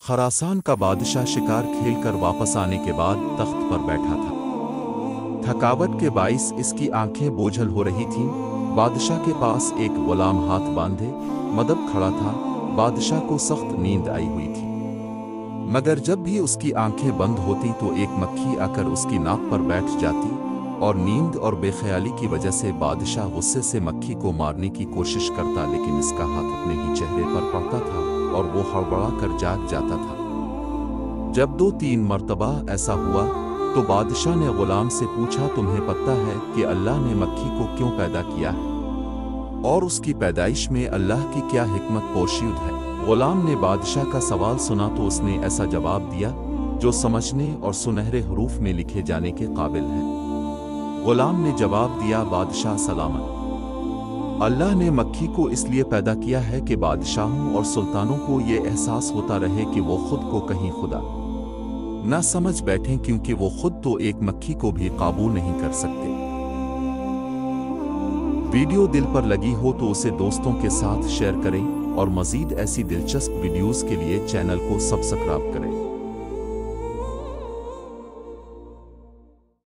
خراسان کا بادشاہ شکار کھیل کر واپس آنے کے بعد تخت پر بیٹھا تھا۔ تھکاوٹ کے باعث اس کی آنکھیں بوجھل ہو رہی تھیں۔ بادشاہ کے پاس ایک غلام ہاتھ باندھے مدب کھڑا تھا۔ بادشاہ کو سخت نیند آئی ہوئی تھی، مگر جب بھی اس کی آنکھیں بند ہوتی تو ایک مکھی آ کر اس کی ناک پر بیٹھ جاتی، اور نیند اور بے خیالی کی وجہ سے بادشاہ غصے سے مکھی کو مارنے کی کوشش کرتا، لیکن اس کا ہاتھ اپنے ہی چہرے پر پڑتا تھا اور وہ ہڑبڑا کر جاگ جاتا تھا۔ جب 2-3 مرتبہ ایسا ہوا تو بادشاہ نے غلام سے پوچھا، تمہیں پتہ ہے کہ اللہ نے مکھی کو کیوں پیدا کیا ہے اور اس کی پیدائش میں اللہ کی کیا حکمت پوشید ہے؟ غلام نے بادشاہ کا سوال سنا تو اس نے ایسا جواب دیا جو سمجھنے اور سنہرے حروف میں لکھے جانے کے قابل ہے۔ غلام نے جواب دیا، بادشاہ سلامت، اللہ نے مکھی کو اس لیے پیدا کیا ہے کہ بادشاہوں اور سلطانوں کو یہ احساس ہوتا رہے کہ وہ خود کو کہیں خدا نہ سمجھ بیٹھیں، کیونکہ وہ خود تو ایک مکھی کو بھی قابو نہیں کر سکتے۔ ویڈیو دل پر لگی ہو تو اسے دوستوں کے ساتھ شیئر کریں اور مزید ایسی دلچسپ ویڈیوز کے لیے چینل کو سبسکرائب کریں۔